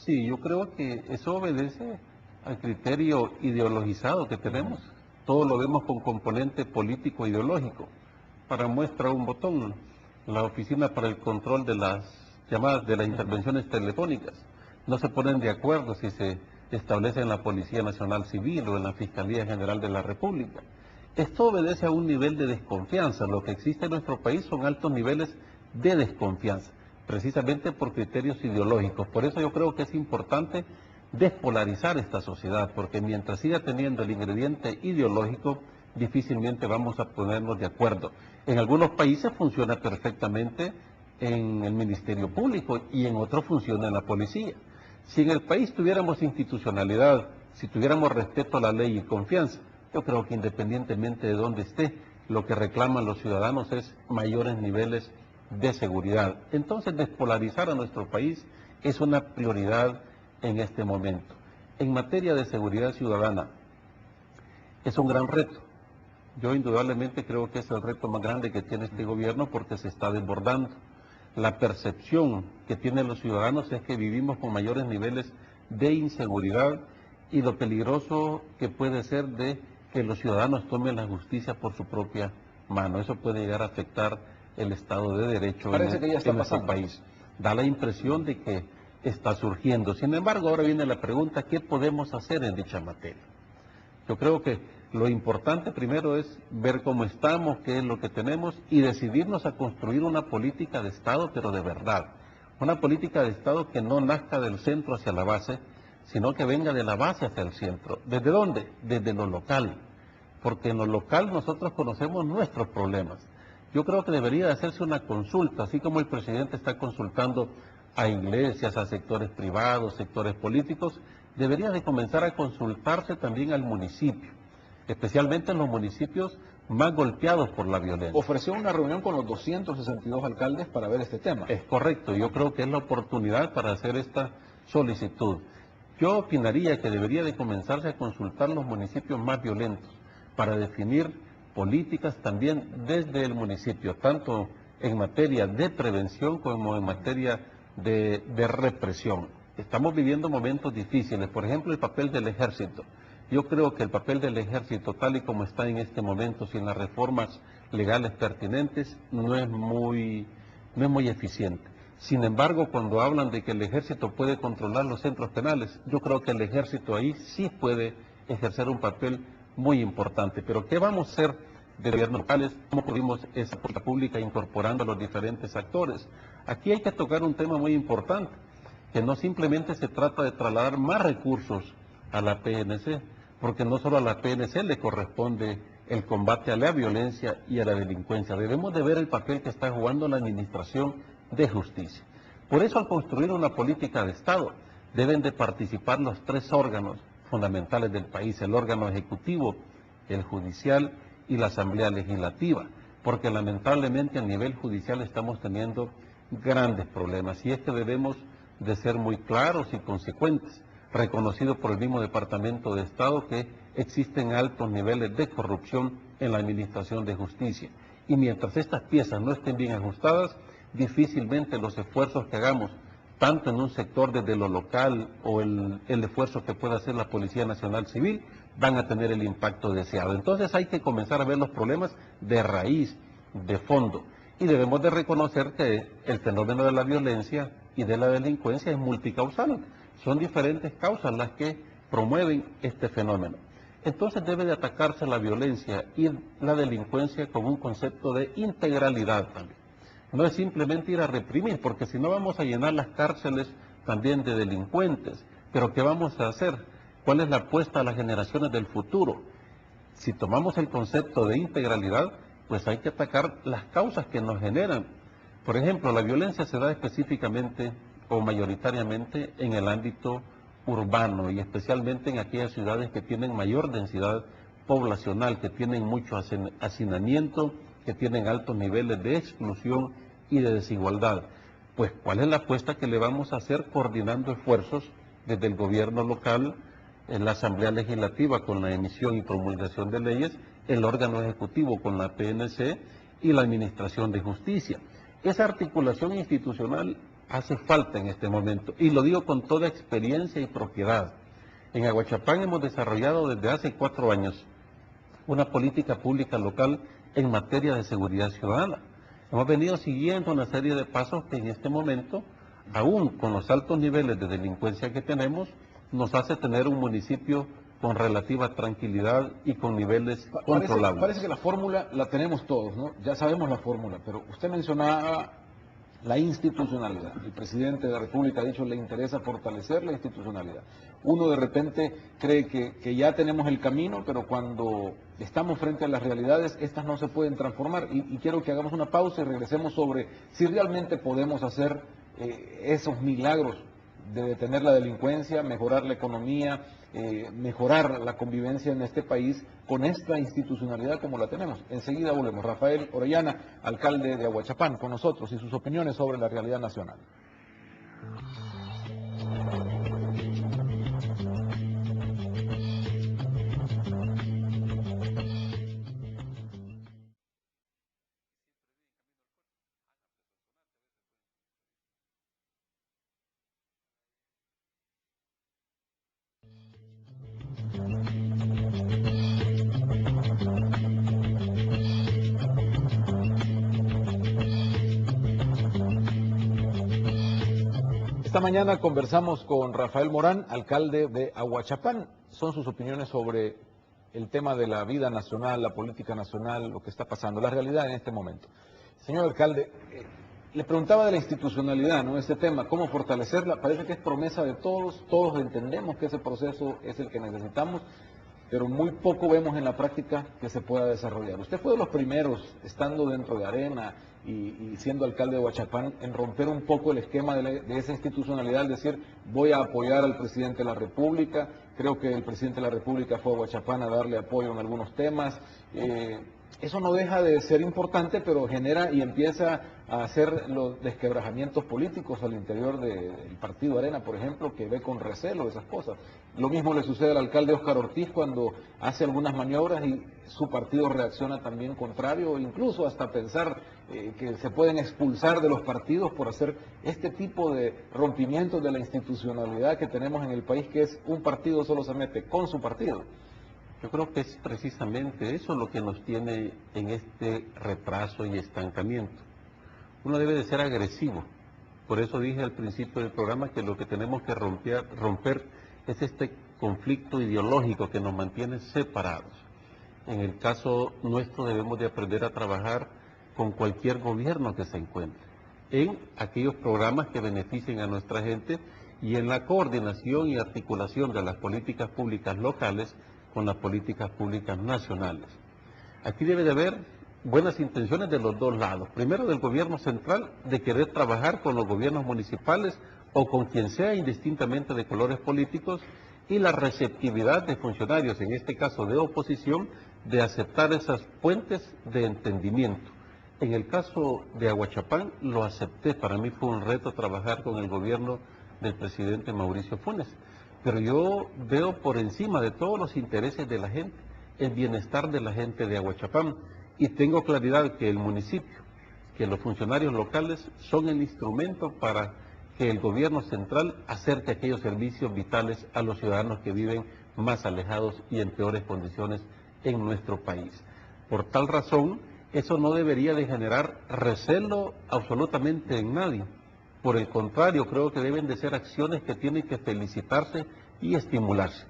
Sí, yo creo que eso obedece al criterio ideologizado que tenemos. Todo lo vemos con componente político ideológico. Para muestra un botón, la Oficina para el Control de las llamadas, de las intervenciones telefónicas. No se ponen de acuerdo si se establece en la Policía Nacional Civil o en la Fiscalía General de la República. Esto obedece a un nivel de desconfianza. Lo que existe en nuestro país son altos niveles de desconfianza, precisamente por criterios ideológicos. Por eso yo creo que es importante despolarizar esta sociedad, porque mientras siga teniendo el ingrediente ideológico, difícilmente vamos a ponernos de acuerdo. En algunos países funciona perfectamente en el Ministerio Público y en otros funciona en la policía. Si en el país tuviéramos institucionalidad, si tuviéramos respeto a la ley y confianza, yo creo que independientemente de dónde esté, lo que reclaman los ciudadanos es mayores niveles de seguridad. Entonces, despolarizar a nuestro país es una prioridad en este momento. En materia de seguridad ciudadana, es un gran reto. Yo indudablemente creo que es el reto más grande que tiene este gobierno porque se está desbordando. La percepción que tienen los ciudadanos es que vivimos con mayores niveles de inseguridad y lo peligroso que puede ser de que los ciudadanos tomen la justicia por su propia mano. Eso puede llegar a afectar el Estado de Derecho Parece que ya está en nuestro pasando. país. Da la impresión de que está surgiendo. Sin embargo, ahora viene la pregunta, ¿qué podemos hacer en dicha materia? Yo creo que lo importante primero es ver cómo estamos, qué es lo que tenemos y decidirnos a construir una política de Estado, pero de verdad. Una política de Estado que no nazca del centro hacia la base, sino que venga de la base hacia el centro. ¿Desde dónde? Desde lo local. Porque en lo local nosotros conocemos nuestros problemas. Yo creo que debería de hacerse una consulta, así como el presidente está consultando a iglesias, a sectores privados, sectores políticos, debería de comenzar a consultarse también al municipio, especialmente en los municipios más golpeados por la violencia. Ofreció una reunión con los 262 alcaldes para ver este tema. Es correcto, yo creo que es la oportunidad para hacer esta solicitud. Yo opinaría que debería de comenzarse a consultar los municipios más violentos para definir políticas también desde el municipio, tanto en materia de prevención como en materia de represión. Estamos viviendo momentos difíciles, por ejemplo el papel del ejército. Yo creo que el papel del ejército, tal y como está en este momento, sin las reformas legales pertinentes, no es muy eficiente. Sin embargo, cuando hablan de que el ejército puede controlar los centros penales, yo creo que el ejército ahí sí puede ejercer un papel muy importante. Pero ¿qué vamos a hacer de gobiernos locales? ¿Cómo pudimos esa política pública incorporando a los diferentes actores? Aquí hay que tocar un tema muy importante, que no simplemente se trata de trasladar más recursos a la PNC, porque no solo a la PNC le corresponde el combate a la violencia y a la delincuencia. Debemos de ver el papel que está jugando la Administración de Justicia. Por eso, al construir una política de Estado, deben de participar los tres órganos fundamentales del país, el órgano ejecutivo, el judicial y la Asamblea Legislativa, porque lamentablemente a nivel judicial estamos teniendo grandes problemas y es que debemos de ser muy claros y consecuentes, reconocido por el mismo Departamento de Estado que existen altos niveles de corrupción en la Administración de Justicia. Y mientras estas piezas no estén bien ajustadas, difícilmente los esfuerzos que hagamos, tanto en un sector desde lo local o el esfuerzo que pueda hacer la Policía Nacional Civil, van a tener el impacto deseado. Entonces hay que comenzar a ver los problemas de raíz, de fondo. Y debemos de reconocer que el fenómeno de la violencia y de la delincuencia es multicausal. Son diferentes causas las que promueven este fenómeno. Entonces debe de atacarse la violencia y la delincuencia con un concepto de integralidad también. No es simplemente ir a reprimir, porque si no vamos a llenar las cárceles también de delincuentes. Pero ¿qué vamos a hacer? ¿Cuál es la apuesta a las generaciones del futuro? Si tomamos el concepto de integralidad, pues hay que atacar las causas que nos generan. Por ejemplo, la violencia se da específicamente o mayoritariamente en el ámbito urbano y especialmente en aquellas ciudades que tienen mayor densidad poblacional, que tienen mucho hacinamiento, que tienen altos niveles de exclusión y de desigualdad. Pues, ¿cuál es la apuesta que le vamos a hacer coordinando esfuerzos desde el gobierno local, en la Asamblea Legislativa con la emisión y promulgación de leyes, el órgano ejecutivo con la PNC y la Administración de Justicia? Esa articulación institucional hace falta en este momento, y lo digo con toda experiencia y propiedad. En Aguachapán hemos desarrollado desde hace 4 años una política pública local en materia de seguridad ciudadana. Hemos venido siguiendo una serie de pasos que en este momento, aún con los altos niveles de delincuencia que tenemos, nos hace tener un municipio con relativa tranquilidad y con niveles controlables. Parece que la fórmula la tenemos todos, ¿no? Ya sabemos la fórmula, pero usted mencionaba la institucionalidad. El presidente de la República ha dicho que le interesa fortalecer la institucionalidad. Uno de repente cree que ya tenemos el camino, pero cuando estamos frente a las realidades, estas no se pueden transformar. Y quiero que hagamos una pausa y regresemos sobre si realmente podemos hacer esos milagros de detener la delincuencia, mejorar la economía, mejorar la convivencia en este país con esta institucionalidad como la tenemos. Enseguida volvemos. Rafael Orellana, alcalde de Aguachapán, con nosotros y sus opiniones sobre la realidad nacional. Esta mañana conversamos con Rafael Morán, alcalde de Aguachapán. Son sus opiniones sobre el tema de la vida nacional, la política nacional, lo que está pasando, la realidad en este momento. Señor alcalde, le preguntaba de la institucionalidad, ¿no? Este tema, ¿cómo fortalecerla? Parece que es promesa de todos, todos entendemos que ese proceso es el que necesitamos, pero muy poco vemos en la práctica que se pueda desarrollar. Usted fue de los primeros, estando dentro de Arena y siendo alcalde de Aguachapán, en romper un poco el esquema de esa institucionalidad, al decir, voy a apoyar al presidente de la República. Creo que el presidente de la República fue a Aguachapán a darle apoyo en algunos temas. Eso no deja de ser importante, pero genera y empieza a hacer los desquebrajamientos políticos al interior del partido Arena, por ejemplo, que ve con recelo esas cosas. Lo mismo le sucede al alcalde Óscar Ortiz cuando hace algunas maniobras y su partido reacciona también contrario, incluso hasta pensar que se pueden expulsar de los partidos por hacer este tipo de rompimientos de la institucionalidad que tenemos en el país, que es un partido solo se mete con su partido. Yo creo que es precisamente eso lo que nos tiene en este retraso y estancamiento. Uno debe de ser agresivo. Por eso dije al principio del programa que lo que tenemos que romper es este conflicto ideológico que nos mantiene separados. En el caso nuestro debemos de aprender a trabajar con cualquier gobierno que se encuentre, en aquellos programas que beneficien a nuestra gente y en la coordinación y articulación de las políticas públicas locales con las políticas públicas nacionales. Aquí debe de haber buenas intenciones de los dos lados. Primero, del gobierno central, de querer trabajar con los gobiernos municipales o con quien sea, indistintamente de colores políticos, y la receptividad de funcionarios, en este caso de oposición, de aceptar esas puentes de entendimiento. En el caso de Aguachapán lo acepté. Para mí fue un reto trabajar con el gobierno del presidente Mauricio Funes. Pero yo veo por encima de todos los intereses de la gente, el bienestar de la gente de Aguachapán. Y tengo claridad que el municipio, que los funcionarios locales son el instrumento para que el gobierno central acerque aquellos servicios vitales a los ciudadanos que viven más alejados y en peores condiciones en nuestro país. Por tal razón, eso no debería de generar recelo absolutamente en nadie. Por el contrario, creo que deben de ser acciones que tienen que felicitarse y estimularse.